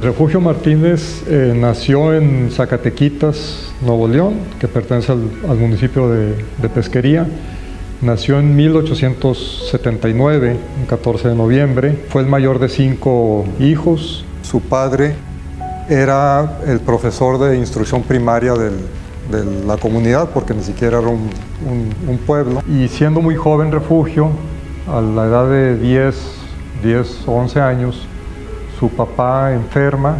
Refugio Martínez nació en Zacatequitas, Nuevo León, que pertenece al municipio de Pesquería. Nació en 1879, el 14 de noviembre. Fue el mayor de 5 hijos. Su padre era el profesor de instrucción primaria de la comunidad, porque ni siquiera era un pueblo. Y siendo muy joven Refugio, a la edad de 10 o 11 años, su papá enferma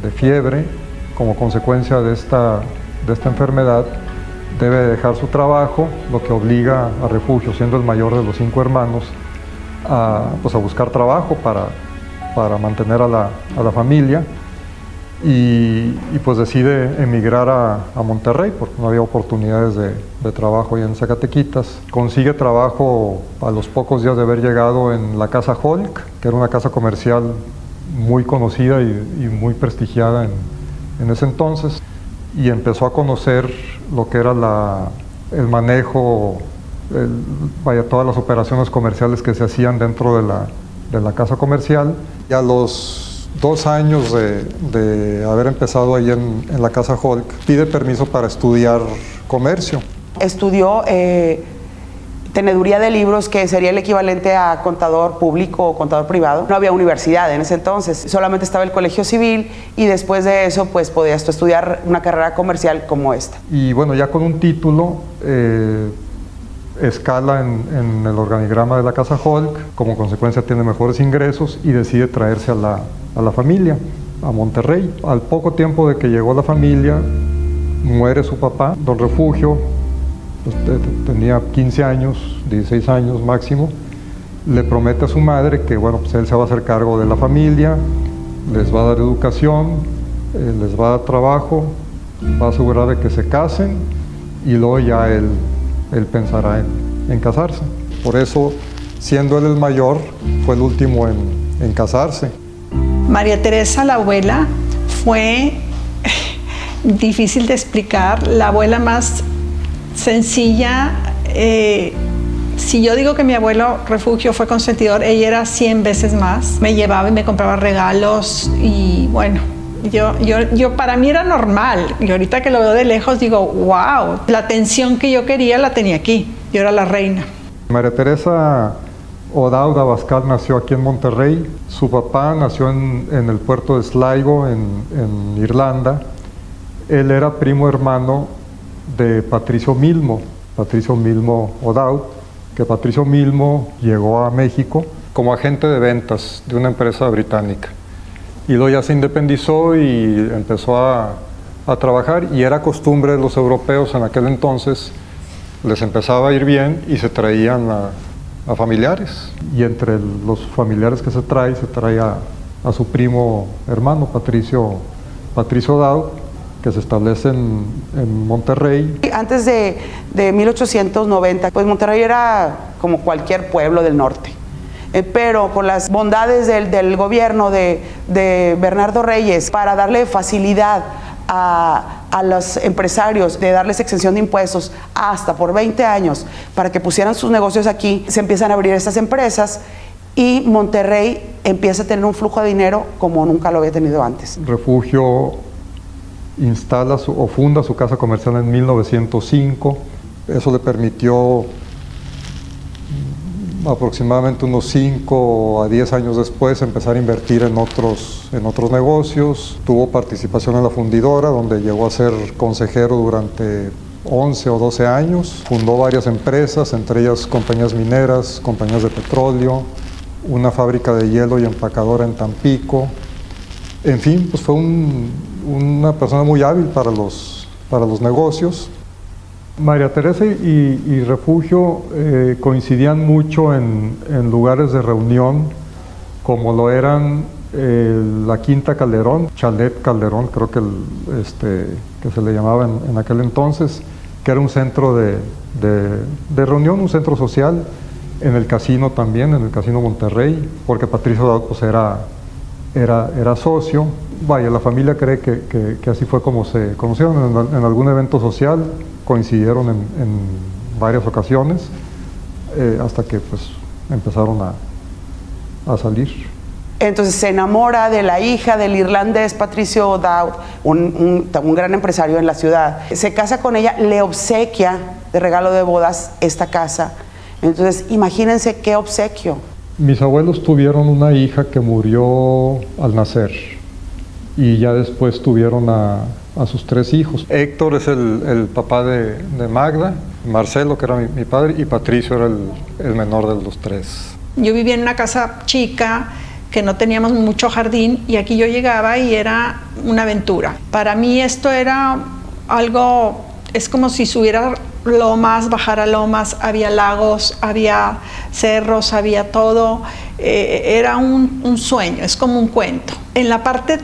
de fiebre. Como consecuencia de esta enfermedad, debe dejar su trabajo, lo que obliga a Refugio, siendo el mayor de los 5 hermanos, a buscar trabajo para mantener a la familia. Y pues decide emigrar a Monterrey porque no había oportunidades de trabajo ahí en Zacatequitas. Consigue trabajo a los pocos días de haber llegado en la Casa Holk, que era una casa comercial muy conocida y muy prestigiada en ese entonces, y empezó a conocer lo que era el manejo, todas las operaciones comerciales que se hacían dentro de la casa comercial. Y a los 2 años de haber empezado ahí en la Casa Holk, pide permiso para estudiar comercio. Estudió teneduría de libros, que sería el equivalente a contador público o contador privado. No había universidad en ese entonces, solamente estaba el colegio civil, y después de eso pues podías estudiar una carrera comercial como esta. Y bueno, ya con un título, escala en el organigrama de la Casa Holk, como consecuencia tiene mejores ingresos y decide traerse a la familia a Monterrey. Al poco tiempo de que llegó la familia, muere su papá, don Refugio. Tenía 15 años, 16 años máximo. Le promete a su madre que él se va a hacer cargo de la familia, les va a dar educación, les va a dar trabajo, va a asegurar de que se casen, y luego ya él pensará en casarse. Por eso, siendo él el mayor, fue el último en casarse. María Teresa, la abuela, fue difícil de explicar, la abuela más sencilla. Si yo digo que mi abuelo Refugio fue consentidor, ella era 100 veces más. Me llevaba y me compraba regalos, y bueno, yo para mí era normal, y ahorita que lo veo de lejos digo, wow, la atención que yo quería la tenía aquí, yo era la reina. María Teresa O'Dowd Abascal nació aquí en Monterrey. Su papá nació en el puerto de Sligo, en Irlanda. Él era primo hermano de Patricio Milmo O'Dowd, que Patricio Milmo llegó a México como agente de ventas de una empresa británica. Y luego ya se independizó y empezó a trabajar, y era costumbre de los europeos en aquel entonces, les empezaba a ir bien y se traían a familiares. Y entre los familiares que se trae a su primo hermano, Patricio O'Dowd, que se establece en Monterrey. Antes de 1890, pues Monterrey era como cualquier pueblo del norte. Pero por las bondades del gobierno de Bernardo Reyes, para darle facilidad a los empresarios, de darles exención de impuestos hasta por 20 años para que pusieran sus negocios aquí, se empiezan a abrir estas empresas, y Monterrey empieza a tener un flujo de dinero como nunca lo había tenido antes. Refugio instala o funda su casa comercial en 1905. Eso le permitió aproximadamente unos 5 a 10 años después empezar a invertir en otros negocios. Tuvo participación en la fundidora, donde llegó a ser consejero durante 11 o 12 años. Fundó varias empresas, entre ellas compañías mineras, compañías de petróleo, una fábrica de hielo y empacadora en Tampico. En fin, pues fue una persona muy hábil para los negocios. María Teresa y Refugio coincidían mucho en lugares de reunión, como lo eran la Quinta Calderón, Chalet Calderón, creo que se le llamaba en aquel entonces, que era un centro de reunión, un centro social. En el casino también, en el Casino Monterrey, porque Patricio O'Dowd pues era socio. La familia cree que así fue como se conocieron en algún evento social, coincidieron en varias ocasiones, hasta que pues empezaron a salir. Entonces se enamora de la hija del irlandés Patricio O'Dowd, un gran empresario en la ciudad. Se casa con ella, le obsequia de regalo de bodas esta casa. Entonces imagínense qué obsequio. Mis abuelos tuvieron una hija que murió al nacer y ya después tuvieron a sus 3 hijos. Héctor es el papá de Magda, Marcelo, que era mi padre, y Patricio era el menor de los 3. Yo vivía en una casa chica, que no teníamos mucho jardín, y aquí yo llegaba y era una aventura. Para mí esto era algo, es como si subiera lomas, bajara lomas, había lagos, había cerros, había todo. Era un sueño, es como un cuento. En la parte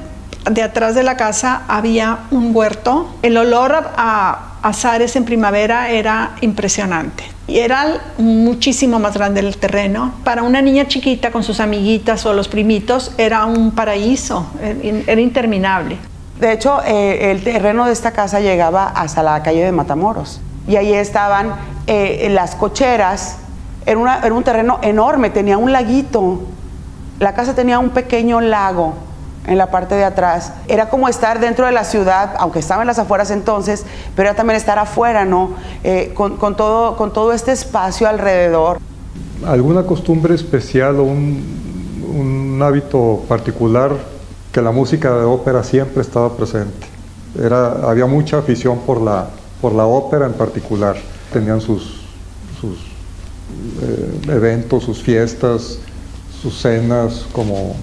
de atrás de la casa había un huerto. El olor a azares en primavera era impresionante. Y era muchísimo más grande el terreno. Para una niña chiquita con sus amiguitas o los primitos era un paraíso, era interminable. De hecho, el terreno de esta casa llegaba hasta la calle de Matamoros. Y ahí estaban las cocheras. Era un terreno enorme, tenía un laguito. La casa tenía un pequeño lago en la parte de atrás. Era como estar dentro de la ciudad, aunque estaba en las afueras entonces, pero era también estar afuera, ¿no? Con todo este espacio alrededor. ¿Alguna costumbre especial o un hábito particular? Que la música de ópera siempre estaba presente. Había mucha afición por la ópera en particular. Tenían sus eventos, sus fiestas, sus cenas, como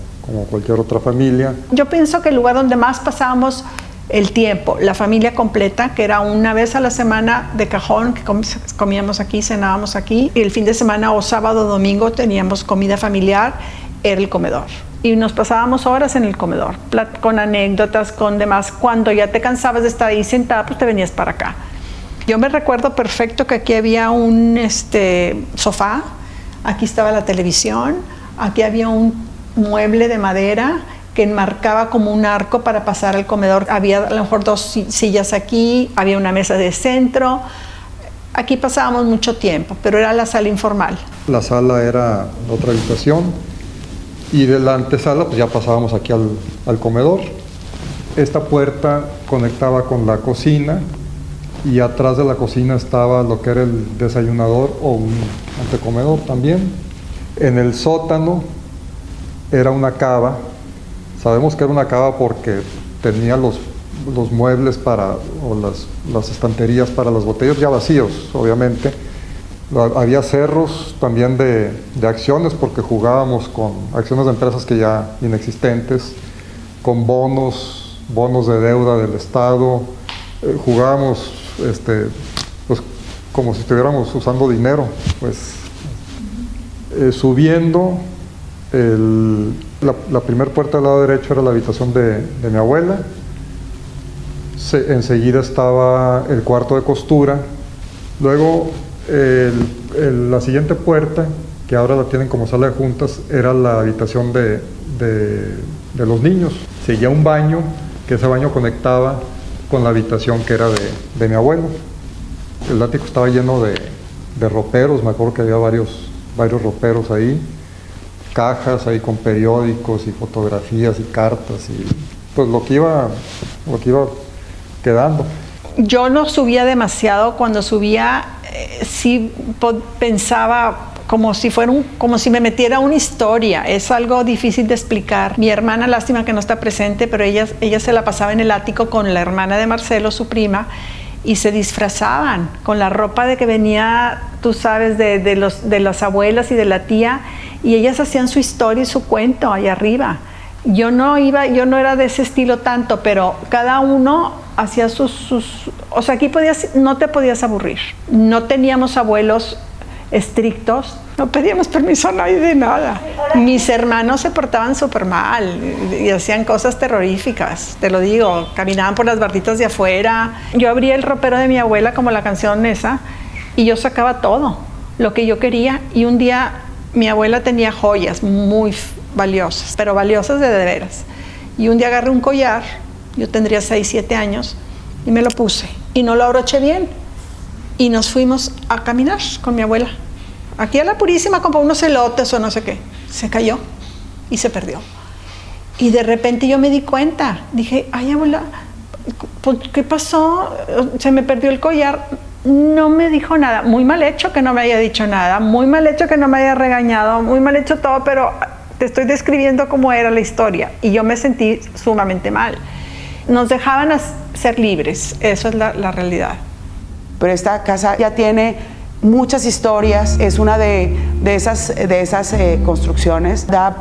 cualquier otra familia. Yo pienso que el lugar donde más pasábamos el tiempo, la familia completa, que era una vez a la semana de cajón, que comíamos aquí, cenábamos aquí, y el fin de semana o sábado o domingo teníamos comida familiar, era el comedor. Y nos pasábamos horas en el comedor, con anécdotas, con demás. Cuando ya te cansabas de estar ahí sentada, pues te venías para acá. Yo me recuerdo perfecto que aquí había un sofá, aquí estaba la televisión, aquí había un mueble de madera que enmarcaba como un arco para pasar al comedor. Había a lo mejor 2 sillas aquí, había una mesa de centro. Aquí pasábamos mucho tiempo, pero era la sala informal. La sala era otra habitación y de la antesala pues ya pasábamos aquí al comedor. Esta puerta conectaba con la cocina y atrás de la cocina estaba lo que era el desayunador o un antecomedor también. En el sótano era una cava. Sabemos que era una cava porque tenía los muebles o las estanterías para las botellas ya vacíos, obviamente. Había cerros también de acciones porque jugábamos con acciones de empresas que ya inexistentes, con bonos de deuda del Estado. Jugábamos pues, como si estuviéramos usando dinero, pues subiendo. La primera puerta del lado derecho era la habitación de mi abuela. Enseguida estaba el cuarto de costura. Luego la siguiente puerta, que ahora la tienen como sala de juntas, era la habitación de los niños. Seguía un baño, que ese baño conectaba con la habitación que era de mi abuelo. El ático estaba lleno de roperos, me acuerdo que había varios roperos ahí. Cajas ahí con periódicos y fotografías y cartas y pues lo que iba quedando. Yo no subía demasiado. Cuando subía sí pensaba como si me metiera una historia. Es algo difícil de explicar. Mi hermana, lástima que no está presente, pero ella se la pasaba en el ático con la hermana de Marcelo, su prima, y se disfrazaban con la ropa de que venía, tú sabes, de las abuelas y de la tía, y ellas hacían su historia y su cuento allá arriba. Yo no era de ese estilo tanto, pero cada uno hacía o sea, aquí no te podías aburrir. No teníamos abuelos estrictos, no pedíamos permiso a nadie de nada. Mis hermanos se portaban súper mal y hacían cosas terroríficas, te lo digo, caminaban por las barditas de afuera. Yo abría el ropero de mi abuela, como la canción esa, y yo sacaba todo lo que yo quería. Y un día mi abuela tenía joyas muy valiosas, pero valiosas de veras. Y un día agarré un collar, yo tendría 6, 7 años, y me lo puse y no lo abroché bien. Y nos fuimos a caminar con mi abuela. Aquí a la Purísima compró unos elotes o no sé qué. Se cayó y se perdió. Y de repente yo me di cuenta, dije, ay abuela, ¿qué pasó? Se me perdió el collar. No me dijo nada. Muy mal hecho que no me haya dicho nada, muy mal hecho que no me haya regañado, muy mal hecho todo, pero te estoy describiendo cómo era la historia y yo me sentí sumamente mal. Nos dejaban ser libres, eso es la realidad. Pero esta casa ya tiene muchas historias, es una de esas construcciones, da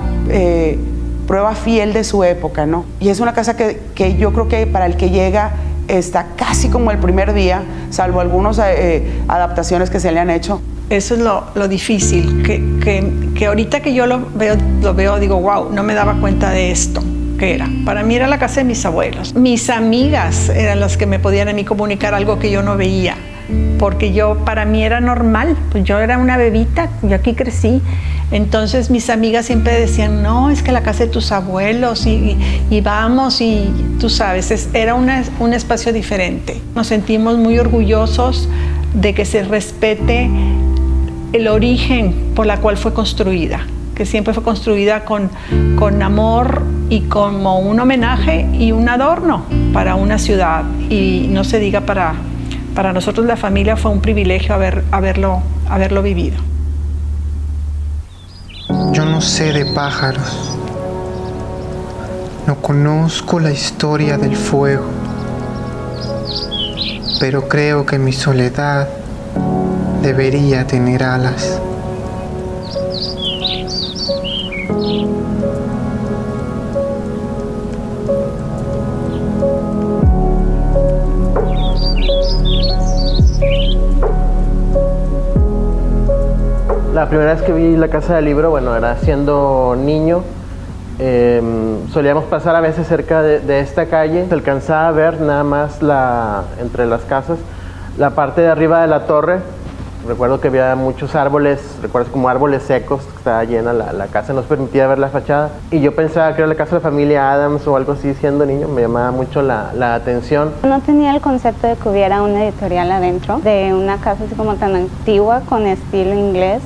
prueba fiel de su época, ¿no? Y es una casa que yo creo que para el que llega está casi como el primer día, salvo algunas adaptaciones que se le han hecho. Eso es lo difícil, que ahorita que yo lo veo, digo, wow, no me daba cuenta de esto, que era. Para mí era la casa de mis abuelos. Mis amigas eran las que me podían a mí comunicar algo que yo no veía, porque para mí era normal, pues yo era una bebita, yo aquí crecí. Entonces mis amigas siempre decían, no, es que la casa de tus abuelos y vamos, y tú sabes, era un espacio diferente. Nos sentimos muy orgullosos de que se respete el origen por la cual fue construida, que siempre fue construida con amor y como un homenaje y un adorno para una ciudad. Y no se diga, para nosotros la familia fue un privilegio haberlo vivido. Yo no sé de pájaros, no conozco la historia del fuego, pero creo que mi soledad debería tener alas. La primera vez que vi la Casa del Libro, bueno, era siendo niño. Solíamos pasar a veces cerca de esta calle. Se alcanzaba a ver nada más entre las casas la parte de arriba de la torre. Recuerdo que había muchos árboles, recuerdo como árboles secos, que estaba llena la casa, nos permitía ver la fachada. Y yo pensaba que era la casa de la familia Adams o algo así siendo niño, me llamaba mucho la atención. No tenía el concepto de que hubiera una editorial adentro, de una casa así como tan antigua con estilo inglés.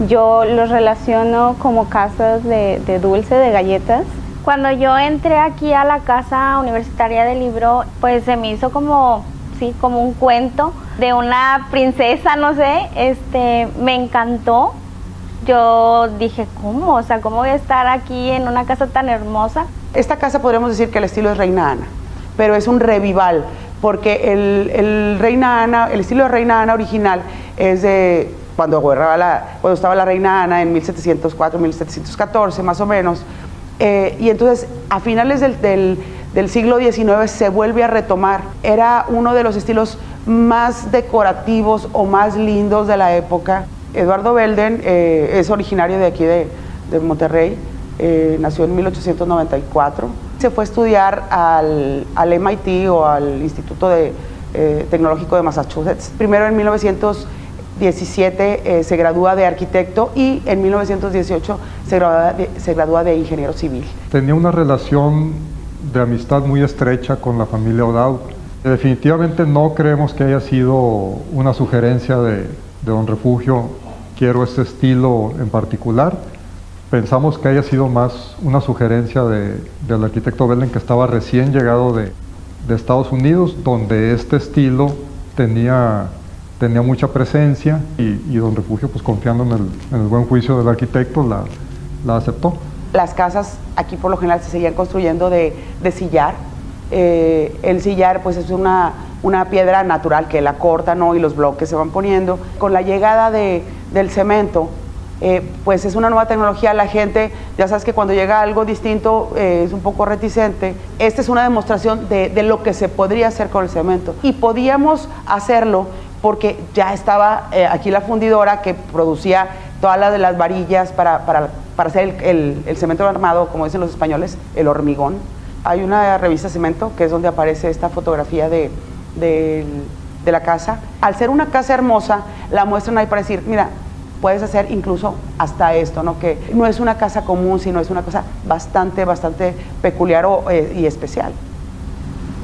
Yo los relaciono como casas de dulce, de galletas. Cuando yo entré aquí a la Casa Universitaria del Libro, pues se me hizo como un cuento de una princesa, no sé, me encantó. Yo dije, ¿cómo? O sea, ¿cómo voy a estar aquí en una casa tan hermosa? Esta casa podríamos decir que el estilo es Reina Ana, pero es un revival, porque el estilo de Reina Ana original es de cuando estaba la Reina Ana en 1704, 1714 más o menos, y entonces a finales del siglo XIX se vuelve a retomar. Era uno de los estilos más decorativos o más lindos de la época. Eduardo Belden es originario de aquí de Monterrey, nació en 1894. Se fue a estudiar al MIT o al Instituto Tecnológico de Massachusetts. Primero en 1917 se gradúa de arquitecto y en 1918 se gradúa de ingeniero civil. Tenía una relación de amistad muy estrecha con la familia O'Dowd. Definitivamente no creemos que haya sido una sugerencia de don Refugio, quiero este estilo en particular. Pensamos que haya sido más una sugerencia del arquitecto Belden, que estaba recién llegado de Estados Unidos, donde este estilo tenía mucha presencia y don Refugio, pues confiando en el buen juicio del arquitecto, la aceptó. Las casas aquí por lo general se seguían construyendo de sillar. El sillar pues es una piedra natural que la cortan, ¿no? Y los bloques se van poniendo. Con la llegada del cemento, pues es una nueva tecnología. La gente, ya sabes que cuando llega algo distinto es un poco reticente. Esta es una demostración de lo que se podría hacer con el cemento. Y podíamos hacerlo porque ya estaba aquí la fundidora que producía todas las varillas para hacer el cemento armado, como dicen los españoles, el hormigón. Hay una revista Cemento, que es donde aparece esta fotografía de la casa. Al ser una casa hermosa, la muestran ahí para decir, mira, puedes hacer incluso hasta esto, ¿no? Que no es una casa común, sino es una cosa bastante peculiar y especial.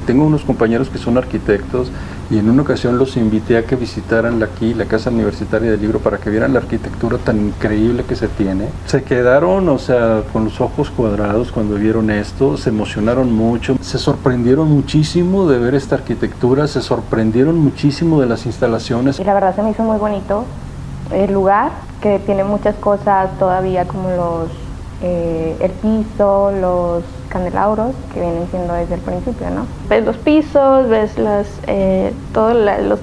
Tengo unos compañeros que son arquitectos y en una ocasión los invité a que visitaran aquí la Casa Universitaria del Libro para que vieran la arquitectura tan increíble que se tiene. Se quedaron, o sea, con los ojos cuadrados cuando vieron esto, se emocionaron mucho, se sorprendieron muchísimo de ver esta arquitectura, se sorprendieron muchísimo de las instalaciones. Y la verdad se me hizo muy bonito el lugar, que tiene muchas cosas todavía como el piso, los candelabros que vienen siendo desde el principio, ¿no? Ves los pisos, ves todos los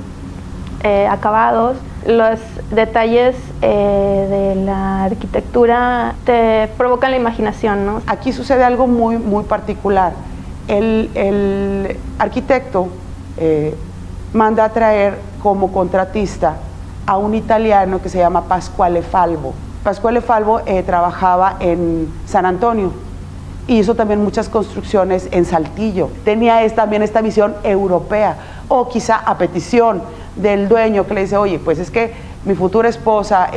acabados, los detalles de la arquitectura te provocan la imaginación, ¿no? Aquí sucede algo muy, muy particular. El arquitecto manda a traer como contratista a un italiano que se llama Pasquale Falvo. Pasquale Falvo trabajaba en San Antonio, hizo también muchas construcciones en Saltillo. Tenía también esta visión europea, o quizá a petición del dueño que le dice, oye, pues es que mi futura esposa,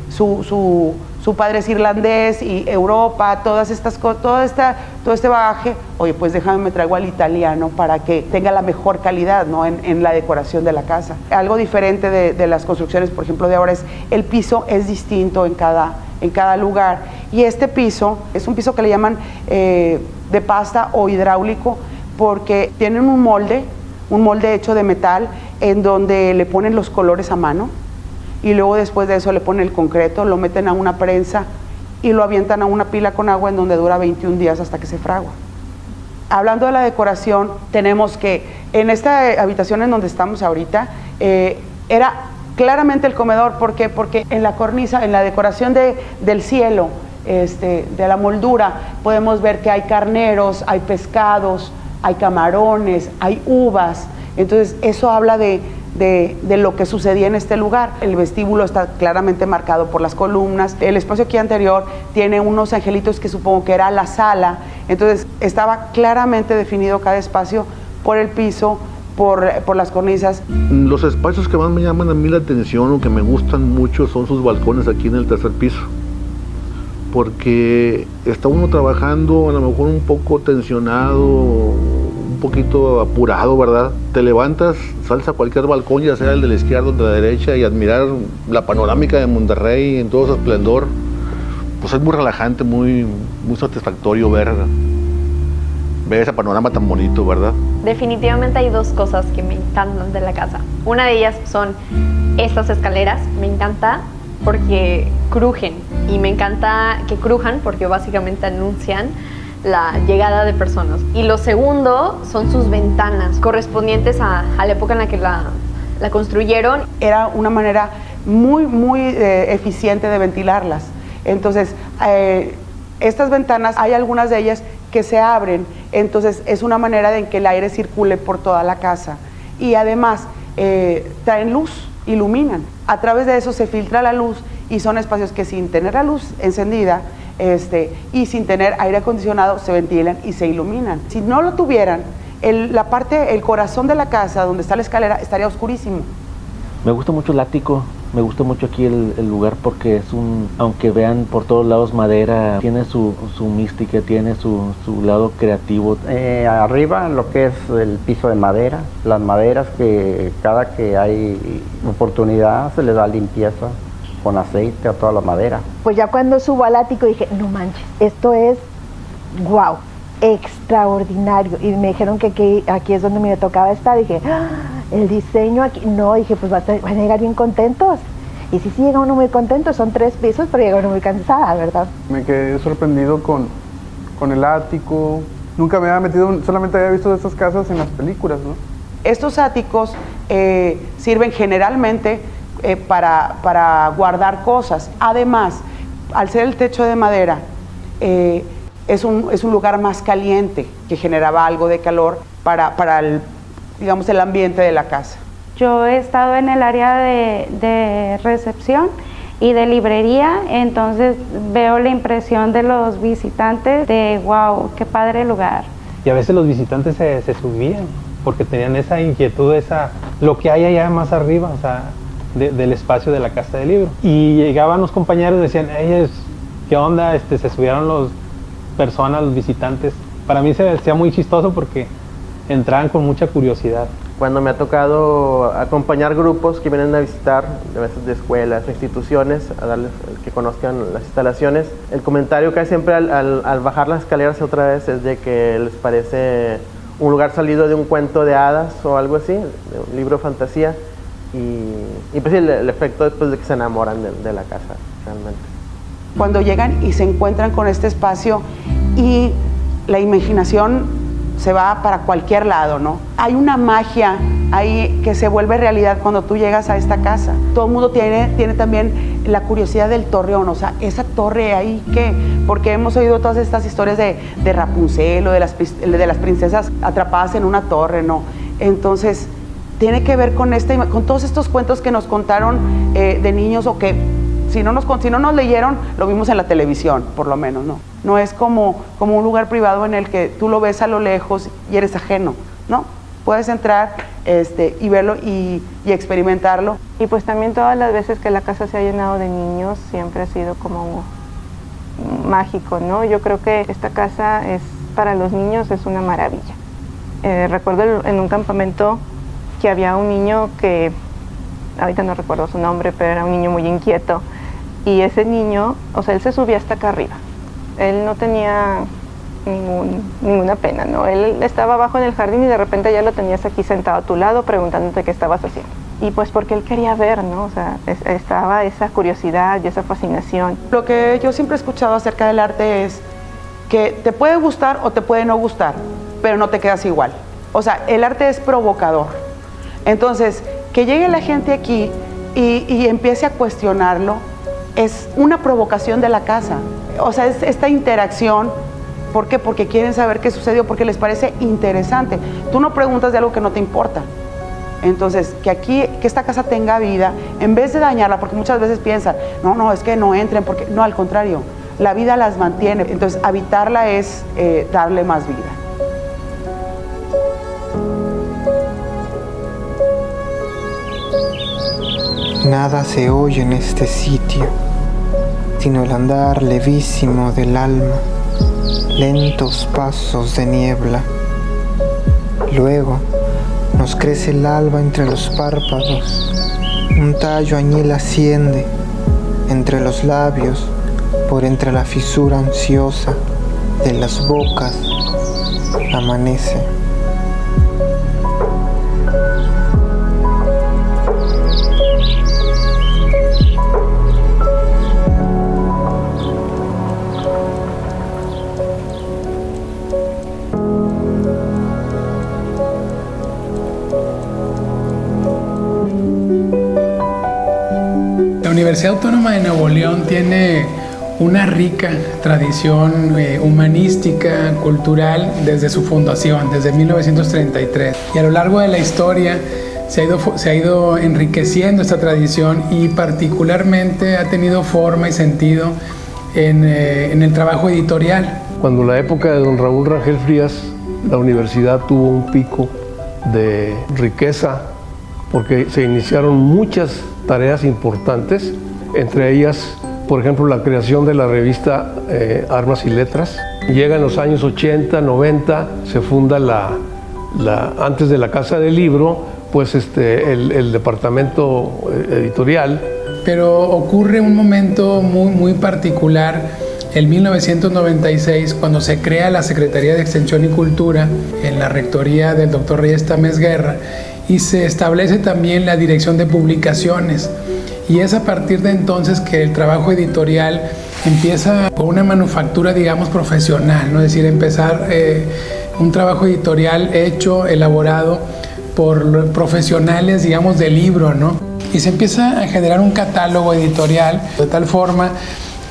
su padre es irlandés y Europa, todas estas cosas, todo este bagaje, oye, pues déjame, me traigo al italiano para que tenga la mejor calidad, ¿no? en la decoración de la casa. Algo diferente de las construcciones, por ejemplo, de ahora es el piso es distinto en cada lugar, y este piso es un piso que le llaman de pasta o hidráulico, porque tienen un molde hecho de metal en donde le ponen los colores a mano, y luego después de eso le ponen el concreto, lo meten a una prensa y lo avientan a una pila con agua en donde dura 21 días hasta que se fragua. Hablando de la decoración, tenemos que en esta habitación en donde estamos ahorita, era claramente el comedor. ¿Por qué? Porque en la cornisa, en la decoración del cielo, de la moldura, podemos ver que hay carneros, hay pescados, hay camarones, hay uvas. Entonces eso habla de lo que sucedía en este lugar. El vestíbulo está claramente marcado por las columnas. El espacio aquí anterior tiene unos angelitos que supongo que era la sala. Entonces estaba claramente definido cada espacio por el piso, por las cornisas. Los espacios que más me llaman a mí la atención o que me gustan mucho son sus balcones aquí en el tercer piso, porque está uno trabajando a lo mejor un poco tensionado, un poquito apurado, ¿verdad? Te levantas, sales a cualquier balcón, ya sea el de la izquierda o de la derecha, y admirar la panorámica de Monterrey en todo su esplendor, pues es muy relajante, muy satisfactorio ver ese panorama tan bonito, ¿verdad? Definitivamente hay dos cosas que me encantan de la casa. Una de ellas son estas escaleras, me encanta porque crujen, y me encanta que crujan porque básicamente anuncian la llegada de personas. Y lo segundo son sus ventanas, correspondientes a la época en la que la construyeron. Era una manera muy, muy eficiente de ventilarlas. Entonces, estas ventanas, hay algunas de ellas que se abren, entonces es una manera de que el aire circule por toda la casa. Y además, traen luz, iluminan. A través de eso se filtra la luz, y son espacios que sin tener la luz encendida y sin tener aire acondicionado se ventilan y se iluminan. Si no lo tuvieran, el corazón de la casa donde está la escalera estaría oscurísimo. Me gusta mucho el ático, me gusta mucho aquí el lugar porque es aunque vean por todos lados madera, tiene su mística, tiene su lado creativo. Arriba lo que es el piso de madera, las maderas que cada que hay oportunidad se le da limpieza con aceite a toda la madera. Pues ya cuando subo al ático dije, no manches, esto es guau, extraordinario. Y me dijeron que aquí es donde me tocaba estar. Dije, ¡ah! El diseño aquí. No, dije, pues van a llegar bien contentos. Y sí llega uno muy contento, son 3 pisos, pero llega uno muy cansada, ¿verdad? Me quedé sorprendido con el ático. Nunca me había metido, solamente había visto estas casas en las películas, ¿no? Estos áticos sirven generalmente para guardar cosas. Además, al ser el techo de madera, es un lugar más caliente, que generaba algo de calor para el ambiente de la casa. Yo he estado en el área de recepción y de librería, entonces veo la impresión de los visitantes de wow, qué padre lugar. Y a veces los visitantes se subían porque tenían esa inquietud, lo que hay allá más arriba, o sea, del espacio de la Casa del Libro. Y llegaban los compañeros y decían, ¿qué onda? Se subieron los visitantes. Para mí se hacía muy chistoso porque entraban con mucha curiosidad. Cuando me ha tocado acompañar grupos que vienen a visitar, a veces de escuelas, instituciones, a darles que conozcan las instalaciones, el comentario que hay siempre al bajar las escaleras otra vez es de que les parece un lugar salido de un cuento de hadas o algo así, de un libro de fantasía, y pues el efecto después de que se enamoran de la casa realmente. Cuando llegan y se encuentran con este espacio y la imaginación se va para cualquier lado, ¿no? Hay una magia ahí que se vuelve realidad cuando tú llegas a esta casa. Todo el mundo tiene también la curiosidad del Torreón, o sea, esa torre ahí, ¿qué? Porque hemos oído todas estas historias de Rapunzel o de las princesas atrapadas en una torre, ¿no? Entonces, tiene que ver con todos estos cuentos que nos contaron de niños, o que si no nos leyeron, lo vimos en la televisión, por lo menos, ¿no? No es como un lugar privado en el que tú lo ves a lo lejos y eres ajeno, ¿no? Puedes entrar y verlo y experimentarlo. Y pues también todas las veces que la casa se ha llenado de niños, siempre ha sido como mágico, ¿no? Yo creo que esta casa para los niños es una maravilla. Recuerdo en un campamento que había un niño que, ahorita no recuerdo su nombre, pero era un niño muy inquieto. Y ese niño, o sea, él se subía hasta acá arriba. Él no tenía ninguna pena, ¿no? Él estaba abajo en el jardín y de repente ya lo tenías aquí sentado a tu lado preguntándote qué estabas haciendo. Y pues porque él quería ver, ¿no? O sea, estaba esa curiosidad y esa fascinación. Lo que yo siempre he escuchado acerca del arte es que te puede gustar o te puede no gustar, pero no te quedas igual. O sea, el arte es provocador. Entonces, que llegue la gente aquí y empiece a cuestionarlo, es una provocación de la casa. O sea, es esta interacción. ¿Por qué? Porque quieren saber qué sucedió, porque les parece interesante. Tú no preguntas de algo que no te importa. Entonces, que esta casa tenga vida, en vez de dañarla, porque muchas veces piensan, no, es que no entren, porque no, al contrario, la vida las mantiene. Entonces, habitarla es darle más vida. Nada se oye en este sitio, sino el andar levísimo del alma, lentos pasos de niebla. Luego nos crece el alba entre los párpados, un tallo añil asciende entre los labios, por entre la fisura ansiosa de las bocas, amanece. La Universidad Autónoma de Nuevo León tiene una rica tradición humanística, cultural, desde su fundación, desde 1933. Y a lo largo de la historia se ha ido enriqueciendo esta tradición y particularmente ha tenido forma y sentido en el trabajo editorial. Cuando la época de don Raúl Rangel Frías, la universidad tuvo un pico de riqueza porque se iniciaron muchas tareas importantes, entre ellas, por ejemplo, la creación de la revista Armas y Letras. Llega en los años 80, 90, se funda antes de la Casa del Libro, pues el departamento editorial. Pero ocurre un momento muy particular, en 1996, cuando se crea la Secretaría de Extensión y Cultura en la rectoría del Dr. Reyes Tamés Guerra, y se establece también la dirección de publicaciones. Y es a partir de entonces que el trabajo editorial empieza por una manufactura, digamos, profesional, ¿no? Es decir, empezar un trabajo editorial hecho, elaborado por profesionales, digamos, del libro, ¿no? Y se empieza a generar un catálogo editorial de tal forma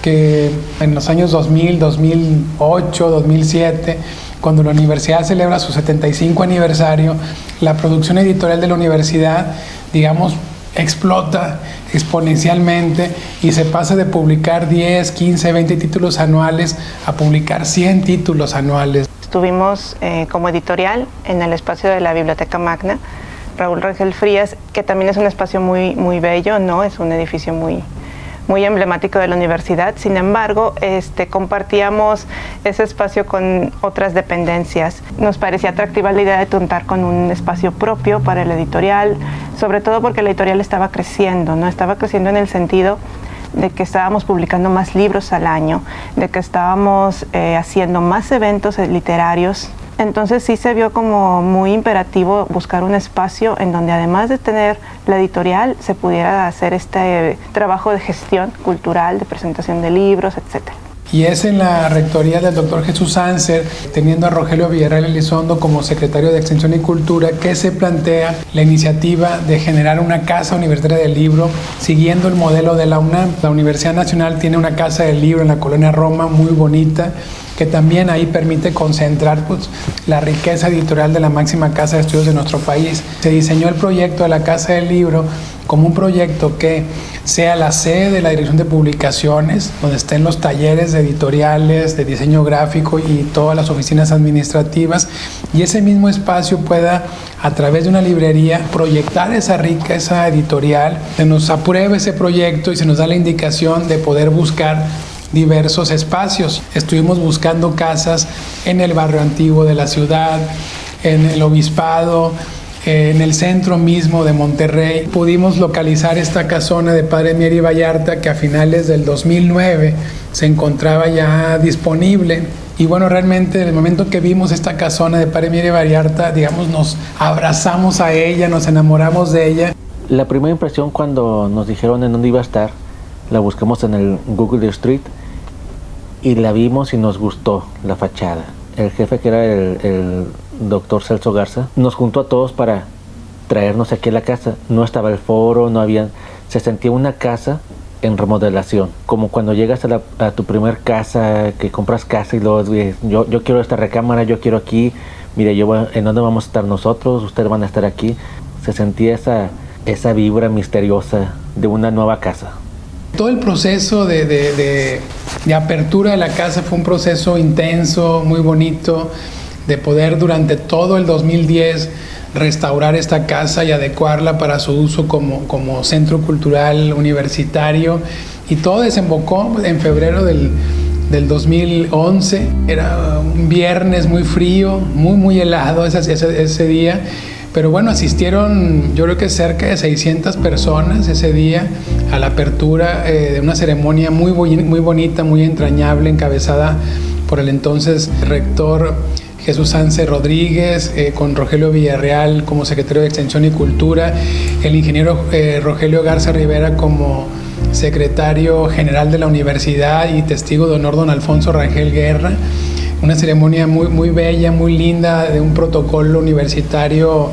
que en los años 2000, 2008, 2007, cuando la universidad celebra su 75 aniversario, la producción editorial de la universidad, digamos, explota exponencialmente y se pasa de publicar 10, 15, 20 títulos anuales a publicar 100 títulos anuales. Estuvimos como editorial en el espacio de la Biblioteca Magna, Raúl Rangel Frías, que también es un espacio muy bello, ¿no? Es un edificio muy muy emblemático de la universidad. Sin embargo, compartíamos ese espacio con otras dependencias. Nos parecía atractiva la idea de contar con un espacio propio para el editorial, sobre todo porque la editorial estaba creciendo, ¿no? Estaba creciendo en el sentido de que estábamos publicando más libros al año, de que estábamos haciendo más eventos literarios. Entonces sí se vio como muy imperativo buscar un espacio en donde, además de tener la editorial, se pudiera hacer este trabajo de gestión cultural, de presentación de libros, etcétera. Y es en la rectoría del doctor Jesús Anser, teniendo a Rogelio Villarreal Elizondo como secretario de Extensión y Cultura, que se plantea la iniciativa de generar una casa universitaria del libro, siguiendo el modelo de la UNAM. La Universidad Nacional tiene una casa del libro en la colonia Roma, muy bonita, que también ahí permite concentrar la riqueza editorial de la máxima casa de estudios de nuestro país. Se diseñó el proyecto de la Casa del Libro como un proyecto que sea la sede de la Dirección de Publicaciones, donde estén los talleres de editoriales, de diseño gráfico y todas las oficinas administrativas, y ese mismo espacio pueda, a través de una librería, proyectar esa riqueza editorial. Se nos aprueba ese proyecto y se nos da la indicación de poder buscar diversos espacios. Estuvimos buscando casas en el barrio antiguo de la ciudad, en el obispado, en el centro mismo de Monterrey. Pudimos localizar esta casona de Padre Mieri Vallarta, que a finales del 2009 se encontraba ya disponible. Y bueno, realmente en el momento que vimos esta casona de Padre Mieri Vallarta, digamos, nos abrazamos a ella, nos enamoramos de ella. La primera impresión cuando nos dijeron en dónde iba a estar, la buscamos en el Google Street y la vimos y nos gustó la fachada. El jefe, que era el doctor Celso Garza, nos juntó a todos para traernos aquí a la casa. No estaba el foro, no había... Se sentía una casa en remodelación, como cuando llegas a tu primer casa, que compras casa y luego dices, yo quiero esta recámara, yo quiero aquí, mire, ¿en dónde vamos a estar nosotros? Ustedes van a estar aquí. Se sentía esa vibra misteriosa de una nueva casa. Todo el proceso de apertura de la casa fue un proceso intenso, muy bonito, de poder durante todo el 2010 restaurar esta casa y adecuarla para su uso como centro cultural universitario, y todo desembocó en febrero del 2011. Era un viernes muy frío, muy helado ese día. Pero bueno, asistieron yo creo que cerca de 600 personas ese día a la apertura de una ceremonia muy bonita, muy entrañable, encabezada por el entonces rector Jesús Anser Rodríguez, con Rogelio Villarreal como secretario de Extensión y Cultura, el ingeniero Rogelio Garza Rivera como secretario general de la universidad y testigo de honor don Alfonso Rangel Guerra. Una ceremonia muy bella, muy linda, de un protocolo universitario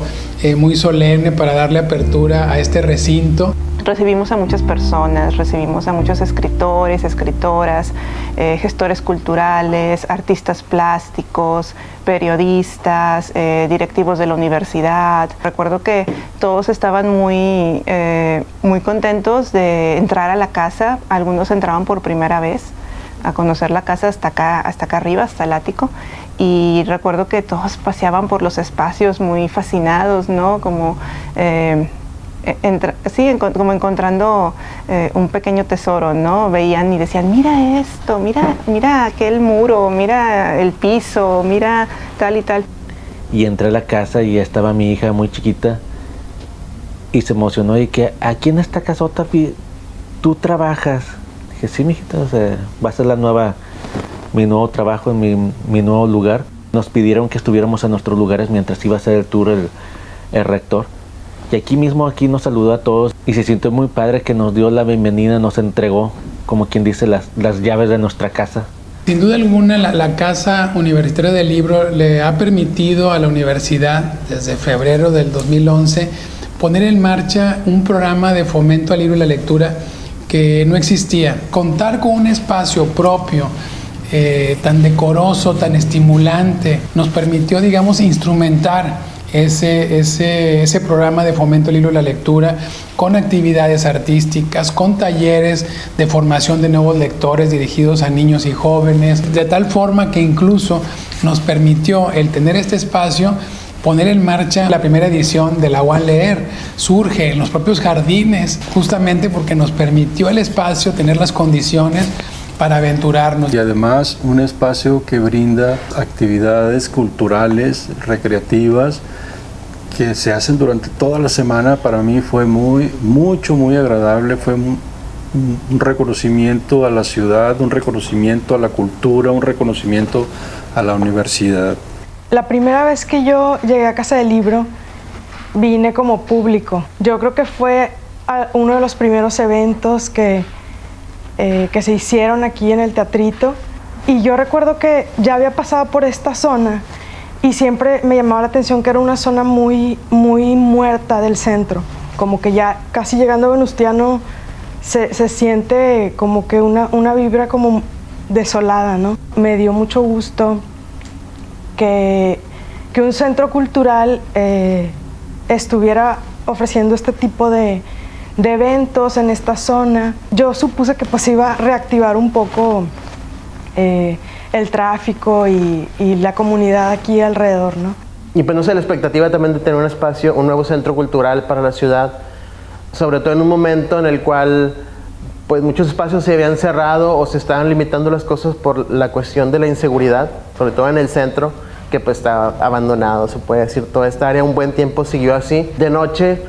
muy solemne para darle apertura a este recinto. Recibimos a muchas personas, recibimos a muchos escritores, escritoras, gestores culturales, artistas plásticos, periodistas, directivos de la universidad. Recuerdo que todos estaban muy contentos de entrar a la casa. Algunos entraban por primera vez a conocer la casa hasta acá arriba, hasta el ático, y recuerdo que todos paseaban por los espacios muy fascinados, ¿no? Como como encontrando un pequeño tesoro, ¿no? Veían y decían, mira esto, mira aquel muro, mira el piso, mira tal y tal. Y entré a la casa y estaba mi hija muy chiquita y se emocionó, y que aquí en esta casota tú trabajas. Dije, sí, mijita, o sea, va a ser mi nuevo trabajo en mi nuevo lugar. Nos pidieron que estuviéramos en nuestros lugares mientras iba a hacer el tour el rector. Y aquí nos saludó a todos y se sintió muy padre, que nos dio la bienvenida, nos entregó, como quien dice, las llaves de nuestra casa. Sin duda alguna, la Casa Universitaria del Libro le ha permitido a la universidad, desde febrero del 2011, poner en marcha un programa de fomento al libro y la lectura que no existía. Contar con un espacio propio, tan decoroso, tan estimulante, nos permitió, digamos, instrumentar ese programa de fomento al libro y la lectura con actividades artísticas, con talleres de formación de nuevos lectores dirigidos a niños y jóvenes, de tal forma que incluso nos permitió el tener este espacio poner en marcha la primera edición de la UAN Leer. Surge en los propios jardines, justamente porque nos permitió el espacio, tener las condiciones para aventurarnos. Y además un espacio que brinda actividades culturales, recreativas, que se hacen durante toda la semana. Para mí fue muy agradable, fue un reconocimiento a la ciudad, un reconocimiento a la cultura, un reconocimiento a la universidad. La primera vez que yo llegué a Casa del Libro, vine como público. Yo creo que fue uno de los primeros eventos que se hicieron aquí en el teatrito. Y yo recuerdo que ya había pasado por esta zona y siempre me llamaba la atención que era una zona muy muerta del centro. Como que ya casi llegando a Venustiano se siente como que una vibra como desolada, ¿no? Me dio mucho gusto que un centro cultural estuviera ofreciendo este tipo de eventos en esta zona. Yo supuse que pues iba a reactivar un poco el tráfico y la comunidad aquí alrededor, ¿no? Y pues no sé, la expectativa también de tener un espacio, un nuevo centro cultural para la ciudad, sobre todo en un momento en el cual pues muchos espacios se habían cerrado o se estaban limitando las cosas por la cuestión de la inseguridad, sobre todo en el centro, que pues está abandonado, se puede decir. Toda esta área un buen tiempo siguió así. De noche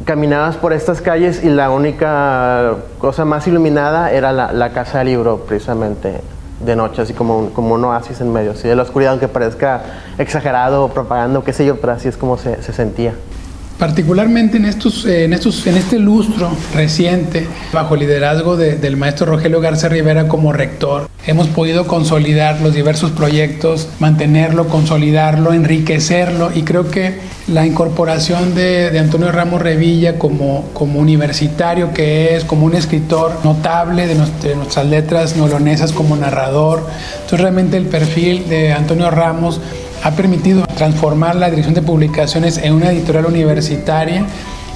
caminabas por estas calles y la única cosa más iluminada era la Casa del Libro, precisamente de noche, así como un oasis en medio, así de la oscuridad, aunque parezca exagerado o propaganda o qué sé yo, pero así es como se sentía. Particularmente en este lustro reciente, bajo el liderazgo del maestro Rogelio Garza Rivera como rector, hemos podido consolidar los diversos proyectos, mantenerlo, consolidarlo, enriquecerlo, y creo que la incorporación de Antonio Ramos Revilla como universitario que es, como un escritor notable de nuestras letras neolonesas como narrador. Entonces realmente el perfil de Antonio Ramos ha permitido transformar la dirección de publicaciones en una editorial universitaria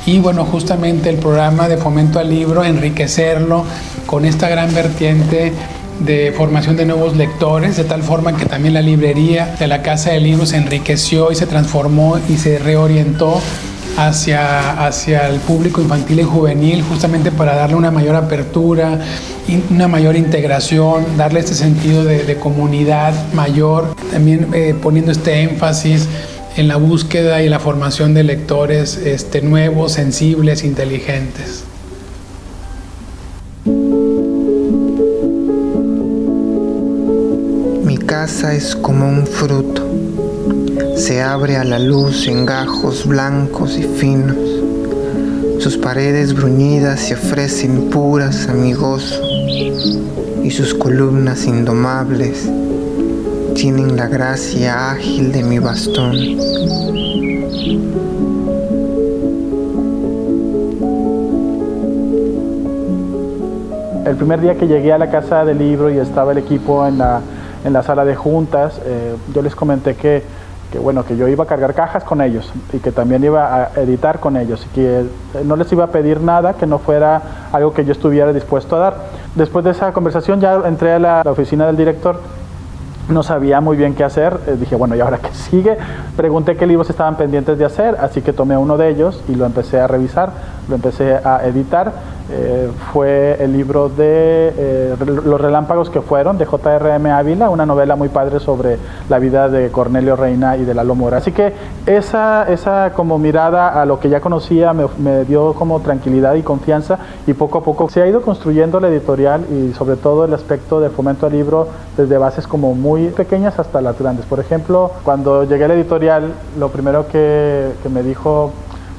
y bueno, justamente el programa de fomento al libro, enriquecerlo con esta gran vertiente de formación de nuevos lectores, de tal forma que también la librería de la Casa del Libro se enriqueció y se transformó y se reorientó hacia el público infantil y juvenil, justamente para darle una mayor apertura, una mayor integración, darle este sentido de comunidad mayor, también poniendo este énfasis en la búsqueda y la formación de lectores nuevos, sensibles, inteligentes. Mi casa es como un fruto. Se abre a la luz en gajos blancos y finos. Sus paredes bruñidas se ofrecen puras a mi gozo, y sus columnas indomables tienen la gracia ágil de mi bastón. El primer día que llegué a la Casa del Libro y estaba el equipo en la sala de juntas, yo les comenté que yo iba a cargar cajas con ellos y que también iba a editar con ellos y que no les iba a pedir nada que no fuera algo que yo estuviera dispuesto a dar. Después de esa conversación ya entré a la oficina del director, no sabía muy bien qué hacer, dije bueno, ¿y ahora qué sigue? Pregunté qué libros estaban pendientes de hacer, así que tomé uno de ellos y lo empecé a revisar, lo empecé a editar. Fue el libro de Los relámpagos que fueron, de J.R.M. Ávila, una novela muy padre sobre la vida de Cornelio Reina y de Lalo Mora. Así que esa como mirada a lo que ya conocía me dio como tranquilidad y confianza, y poco a poco se ha ido construyendo la editorial y sobre todo el aspecto de fomento al libro desde bases como muy pequeñas hasta las grandes. Por ejemplo, cuando llegué a la editorial, lo primero que me dijo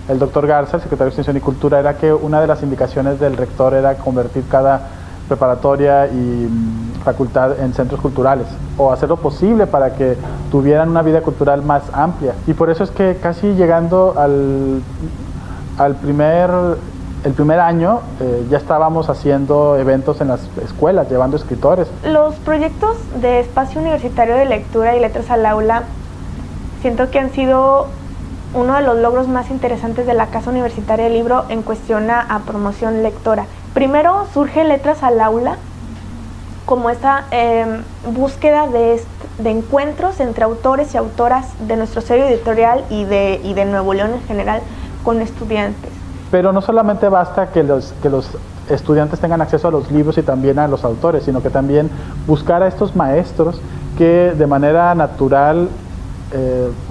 el doctor Garza, el secretario de Extensión y Cultura, era que una de las indicaciones del rector era convertir cada preparatoria y facultad en centros culturales, o hacer lo posible para que tuvieran una vida cultural más amplia. Y por eso es que casi llegando el primer año ya estábamos haciendo eventos en las escuelas, llevando escritores. Los proyectos de Espacio Universitario de Lectura y Letras al Aula siento que han sido uno de los logros más interesantes de la Casa Universitaria del Libro en cuestión a promoción lectora. Primero surge Letras al Aula como esa búsqueda de de encuentros entre autores y autoras de nuestro sello editorial y de Nuevo León en general con estudiantes. Pero no solamente basta que los estudiantes tengan acceso a los libros y también a los autores, sino que también buscar a estos maestros que de manera natural,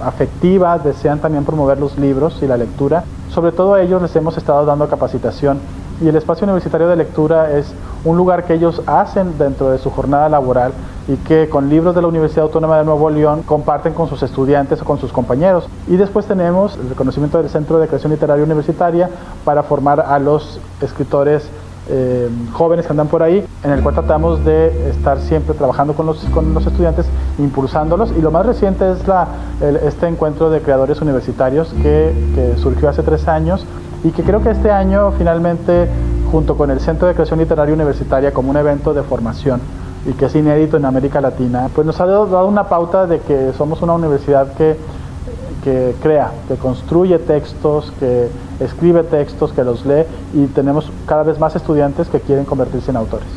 afectiva, desean también promover los libros y la lectura. Sobre todo a ellos les hemos estado dando capacitación, y el espacio universitario de lectura es un lugar que ellos hacen dentro de su jornada laboral y que con libros de la Universidad Autónoma de Nuevo León comparten con sus estudiantes o con sus compañeros. Y después tenemos el reconocimiento del Centro de Creación Literaria Universitaria para formar a los escritores jóvenes que andan por ahí, en el cual tratamos de estar siempre trabajando con los estudiantes, impulsándolos. Y lo más reciente es este encuentro de creadores universitarios que surgió hace 3 años y que creo que este año finalmente, junto con el Centro de Creación Literaria Universitaria como un evento de formación y que es inédito en América Latina, pues nos ha dado una pauta de que somos una universidad que crea, que construye textos, que escribe textos, que los lee, y tenemos cada vez más estudiantes que quieren convertirse en autores.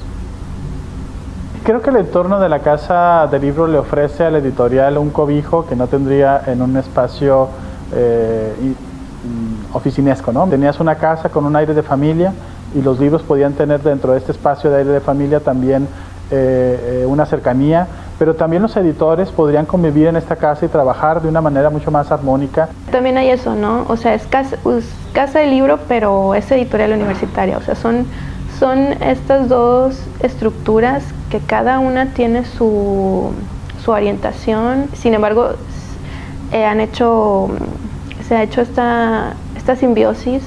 Creo que el entorno de la Casa del Libro le ofrece a la editorial un cobijo que no tendría en un espacio oficinesco, ¿no? Tenías una casa con un aire de familia y los libros podían tener dentro de este espacio de aire de familia también una cercanía, pero también los editores podrían convivir en esta casa y trabajar de una manera mucho más armónica. También hay eso, ¿no? O sea, es casa de libro, pero es editorial universitaria. O sea, son estas dos estructuras que cada una tiene su orientación. Sin embargo, se ha hecho esta simbiosis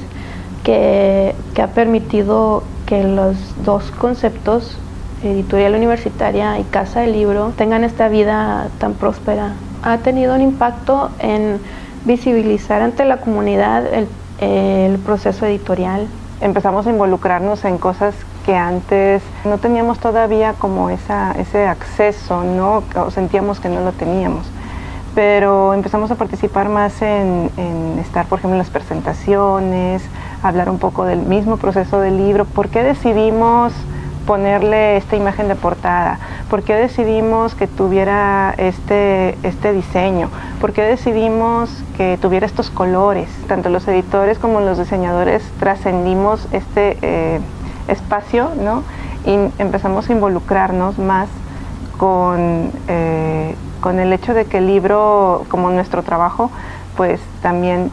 que ha permitido que los dos conceptos, editorial universitaria y casa del libro, tengan esta vida tan próspera. Ha tenido un impacto en visibilizar ante la comunidad el proceso editorial. Empezamos a involucrarnos en cosas que antes no teníamos todavía como ese acceso, ¿no? O sentíamos que no lo teníamos. Pero empezamos a participar más en estar, por ejemplo, en las presentaciones, hablar un poco del mismo proceso del libro. ¿Por qué decidimos ponerle esta imagen de portada? ¿Por qué decidimos que tuviera este diseño? ¿Por qué decidimos que tuviera estos colores? Tanto los editores como los diseñadores trascendimos este espacio, ¿no? Y empezamos a involucrarnos más con el hecho de que el libro, como nuestro trabajo, pues también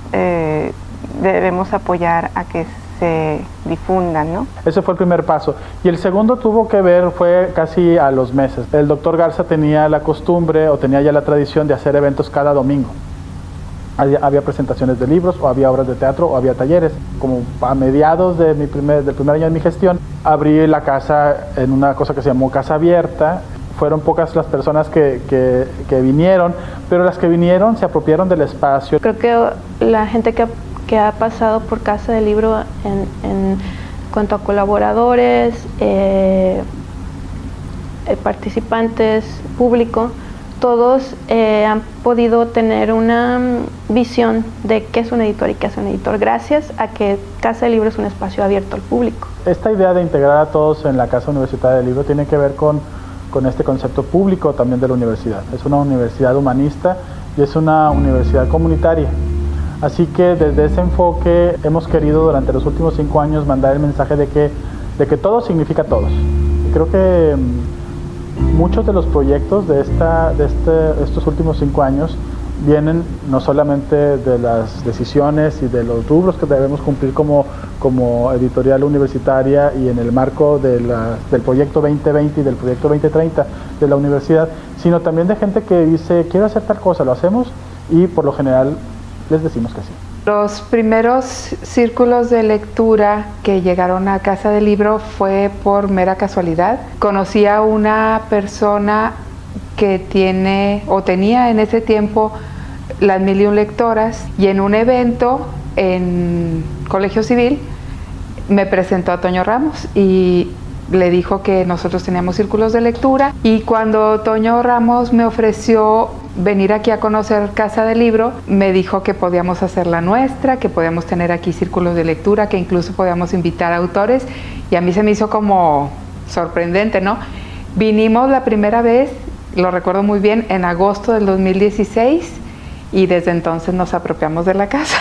debemos apoyar a que se difundan, ¿no? Ese fue el primer paso. Y el segundo fue casi a los meses. El doctor Garza tenía la costumbre o tenía ya la tradición de hacer eventos cada domingo. Había presentaciones de libros, o había obras de teatro, o había talleres. Como a mediados del primer año de mi gestión, abrí la casa en una cosa que se llamó Casa Abierta. Fueron pocas las personas que vinieron, pero las que vinieron se apropiaron del espacio. Creo que la gente que ha pasado por Casa del Libro en cuanto a colaboradores, participantes, público, todos han podido tener una visión de qué es un editor y qué es un editor, gracias a que Casa del Libro es un espacio abierto al público. Esta idea de integrar a todos en la Casa Universitaria del Libro tiene que ver con este concepto público también de la universidad. Es una universidad humanista y es una universidad comunitaria. Así que desde ese enfoque hemos querido durante los últimos 5 años mandar el mensaje de que todo significa todos. Y creo que muchos de los proyectos de estos últimos 5 años vienen no solamente de las decisiones y de los rubros que debemos cumplir como editorial universitaria y en el marco del proyecto 2020 y del proyecto 2030 de la universidad, sino también de gente que dice, quiero hacer tal cosa, lo hacemos, y por lo general les decimos que sí. Los primeros círculos de lectura que llegaron a Casa del Libro fue por mera casualidad. Conocí a una persona que tenía en ese tiempo las 1001 lectoras, y en un evento en Colegio Civil me presentó a Toño Ramos y le dijo que nosotros teníamos círculos de lectura, y cuando Toño Ramos me ofreció venir aquí a conocer Casa del Libro, me dijo que podíamos hacer la nuestra, que podíamos tener aquí círculos de lectura, que incluso podíamos invitar a autores, y a mí se me hizo como sorprendente, ¿no? Vinimos la primera vez lo recuerdo muy bien, en agosto del 2016 y desde entonces nos apropiamos de la casa.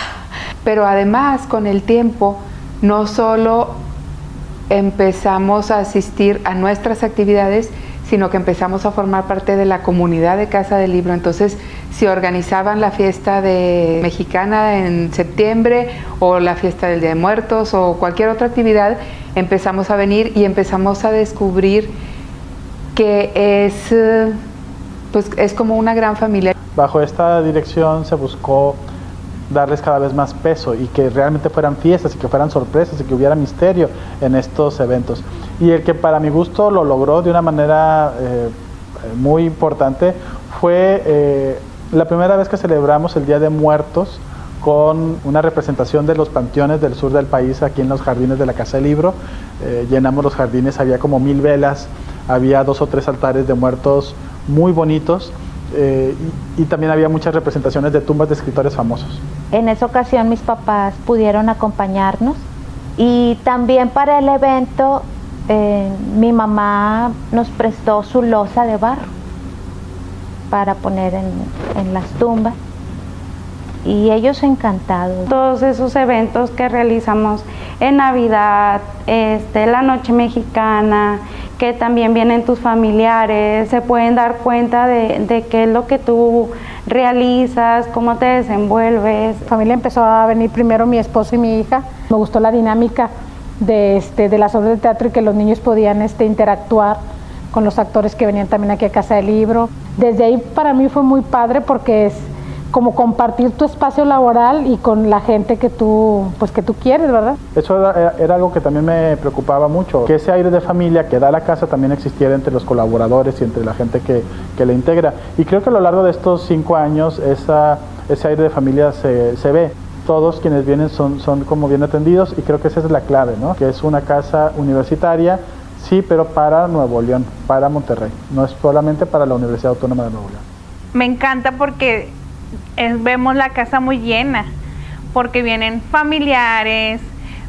Pero además, con el tiempo, no solo empezamos a asistir a nuestras actividades, sino que empezamos a formar parte de la comunidad de Casa del Libro. Entonces, si organizaban la fiesta mexicana en septiembre o la fiesta del Día de Muertos o cualquier otra actividad, empezamos a venir y empezamos a descubrir que es como una gran familia. Bajo esta dirección se buscó darles cada vez más peso y que realmente fueran fiestas y que fueran sorpresas y que hubiera misterio en estos eventos. Y el que para mi gusto lo logró de una manera muy importante fue la primera vez que celebramos el Día de Muertos con una representación de los panteones del sur del país aquí en los jardines de la Casa del Libro. Llenamos los jardines, había como 1000 velas, había 2 o 3 altares de muertos muy bonitos. Y también había muchas representaciones de tumbas de escritores famosos. En esa ocasión mis papás pudieron acompañarnos y también para el evento mi mamá nos prestó su loza de barro para poner en las tumbas y ellos encantados. Todos esos eventos que realizamos en Navidad, la Noche Mexicana, que también vienen tus familiares, se pueden dar cuenta de qué es lo que tú realizas, cómo te desenvuelves. La familia empezó a venir primero mi esposo y mi hija. Me gustó la dinámica de las obras de teatro y que los niños podían interactuar con los actores que venían también aquí a Casa del Libro. Desde ahí para mí fue muy padre porque es como compartir tu espacio laboral y con la gente que tú quieres, ¿verdad? Eso era algo que también me preocupaba mucho, que ese aire de familia que da la casa también existiera entre los colaboradores y entre la gente que la integra. Y creo que a lo largo de estos 5 años ese aire de familia se ve. Todos quienes vienen son como bien atendidos y creo que esa es la clave, ¿no? Que es una casa universitaria, sí, pero para Nuevo León, para Monterrey, no es solamente para la Universidad Autónoma de Nuevo León. Me encanta porque vemos la casa muy llena, porque vienen familiares,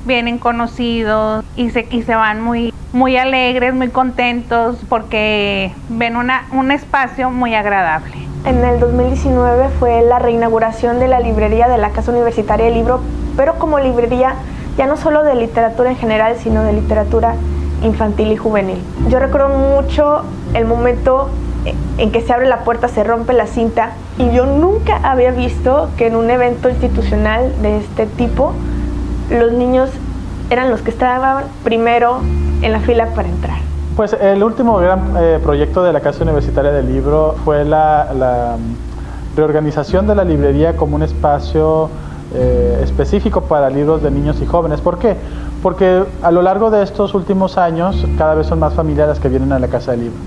vienen conocidos y se van muy alegres, muy contentos, porque ven un espacio muy agradable. En el 2019 fue la reinauguración de la librería de la Casa Universitaria del Libro, pero como librería ya no solo de literatura en general, sino de literatura infantil y juvenil. Yo recuerdo mucho el momento en que se abre la puerta, se rompe la cinta, y yo nunca había visto que en un evento institucional de este tipo los niños eran los que estaban primero en la fila para entrar. Pues el último gran proyecto de la Casa Universitaria del Libro fue la reorganización de la librería como un espacio específico para libros de niños y jóvenes. ¿Por qué? Porque a lo largo de estos últimos años cada vez son más familias las que vienen a la Casa del Libro.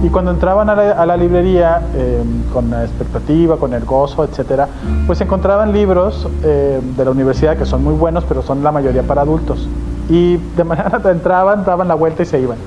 Y cuando entraban a la librería con la expectativa, con el gozo, etcétera, pues encontraban libros de la universidad que son muy buenos, pero son la mayoría para adultos. Y de manera que entraban, daban la vuelta y se iban.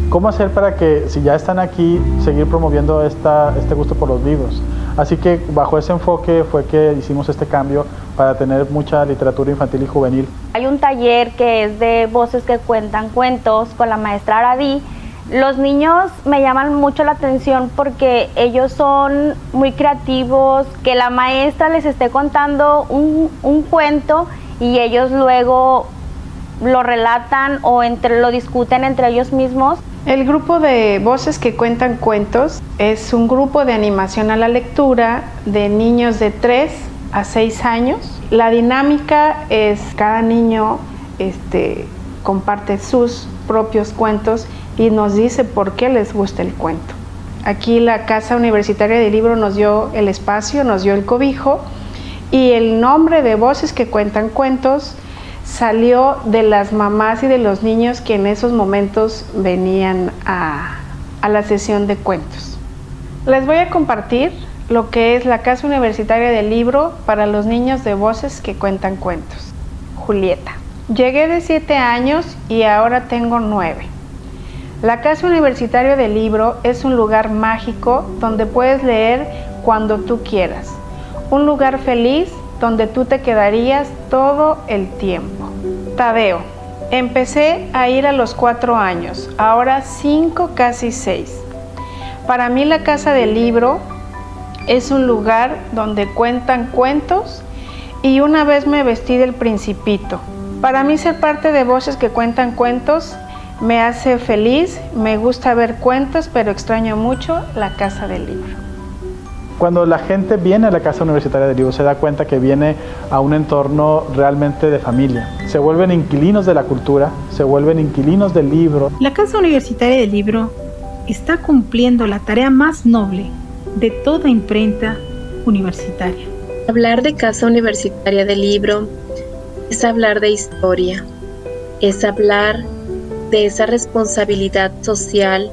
¿Cómo hacer para que, si ya están aquí, seguir promoviendo este gusto por los libros? Así que bajo ese enfoque fue que hicimos este cambio para tener mucha literatura infantil y juvenil. Hay un taller que es de voces que cuentan cuentos con la maestra Aradí. Los niños me llaman mucho la atención porque ellos son muy creativos, que la maestra les esté contando un cuento y ellos luego lo relatan o lo discuten entre ellos mismos. El grupo de Voces que Cuentan Cuentos es un grupo de animación a la lectura de niños de 3 a 6 años. La dinámica es cada niño comparte sus propios cuentos y nos dice por qué les gusta el cuento. Aquí la Casa Universitaria del Libro nos dio el espacio, nos dio el cobijo, y el nombre de Voces que Cuentan Cuentos salió de las mamás y de los niños que en esos momentos venían a la sesión de cuentos. Les voy a compartir lo que es la Casa Universitaria del Libro para los niños de Voces que Cuentan Cuentos. Julieta. Llegué de 7 años y ahora tengo 9. La Casa Universitaria del Libro es un lugar mágico donde puedes leer cuando tú quieras. Un lugar feliz donde tú te quedarías todo el tiempo. Tadeo. Empecé a ir a los 4 años, ahora 5, casi 6. Para mí la Casa del Libro es un lugar donde cuentan cuentos y una vez me vestí del Principito. Para mí ser parte de Voces que Cuentan Cuentos me hace feliz, me gusta ver cuentos, pero extraño mucho la Casa del Libro. Cuando la gente viene a la Casa Universitaria del Libro se da cuenta que viene a un entorno realmente de familia. Se vuelven inquilinos de la cultura, se vuelven inquilinos del libro. La Casa Universitaria del Libro está cumpliendo la tarea más noble de toda imprenta universitaria. Hablar de Casa Universitaria del Libro es hablar de historia, es hablar de esa responsabilidad social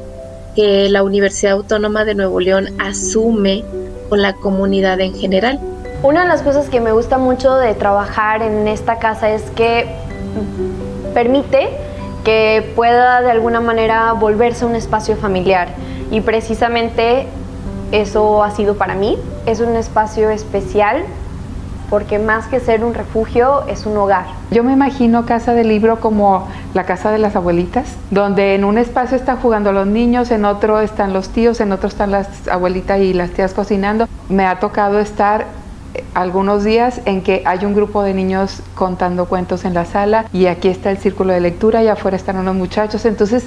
que la Universidad Autónoma de Nuevo León asume con la comunidad en general. Una de las cosas que me gusta mucho de trabajar en esta casa es que permite que pueda de alguna manera volverse un espacio familiar, y precisamente eso ha sido para mí. Es un espacio especial porque más que ser un refugio es un hogar. Yo me imagino Casa del Libro como la casa de las abuelitas, donde en un espacio están jugando los niños, en otro están los tíos, en otro están las abuelitas y las tías cocinando. Me ha tocado estar algunos días en que hay un grupo de niños contando cuentos en la sala y aquí está el círculo de lectura y afuera están unos muchachos. Entonces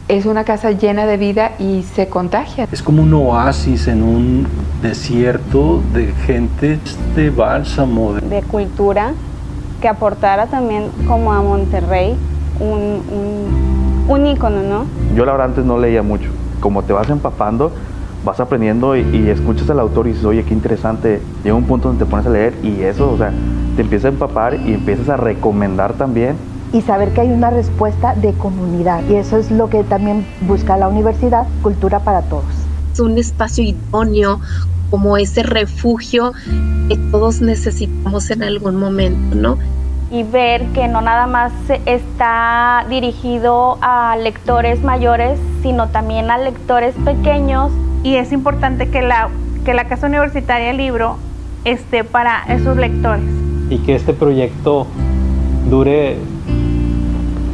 es una casa llena de vida y se contagia. Es como un oasis en un desierto de gente, de bálsamo. De cultura, que aportara también como a Monterrey un ícono, ¿no? Yo la verdad antes no leía mucho. Como te vas empapando, vas aprendiendo y escuchas al autor y dices, oye, qué interesante. Llega un punto donde te pones a leer y eso, o sea, te empieza a empapar y empiezas a recomendar también. Y saber que hay una respuesta de comunidad. Y eso es lo que también busca la universidad, cultura para todos. Es un espacio idóneo, como ese refugio que todos necesitamos en algún momento, ¿no? Y ver que no nada más está dirigido a lectores mayores, sino también a lectores pequeños. Y es importante que la Casa Universitaria del Libro esté para esos lectores. Y que este proyecto dure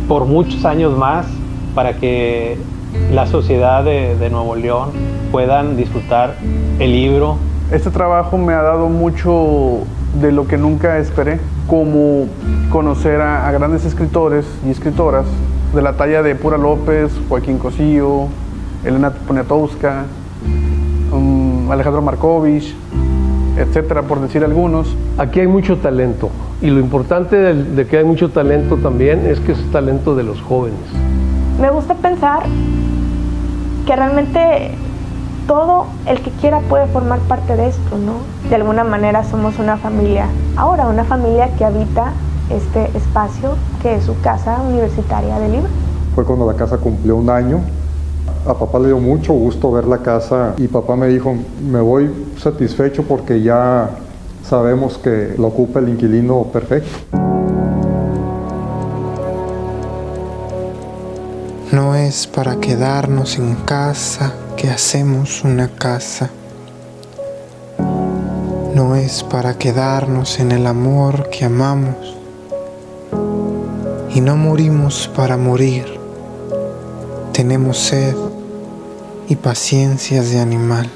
por muchos años más para que la sociedad de Nuevo León puedan disfrutar el libro. Este trabajo me ha dado mucho de lo que nunca esperé, como conocer a grandes escritores y escritoras de la talla de Pura López, Joaquín Cosío, Elena Poniatowska, Alejandro Markovich, etcétera, por decir algunos. Aquí hay mucho talento y lo importante de que hay mucho talento también es que es talento de los jóvenes. Me gusta pensar que realmente todo el que quiera puede formar parte de esto, ¿no? De alguna manera somos una familia, ahora una familia que habita este espacio que es su Casa Universitaria del Libro. Fue cuando la casa cumplió 1 año. A papá le dio mucho gusto ver la casa y papá me dijo, me voy satisfecho porque ya sabemos que lo ocupa el inquilino perfecto. No es para quedarnos en casa que hacemos una casa. No es para quedarnos en el amor que amamos. Y no morimos para morir. Tenemos sed y paciencias de animal.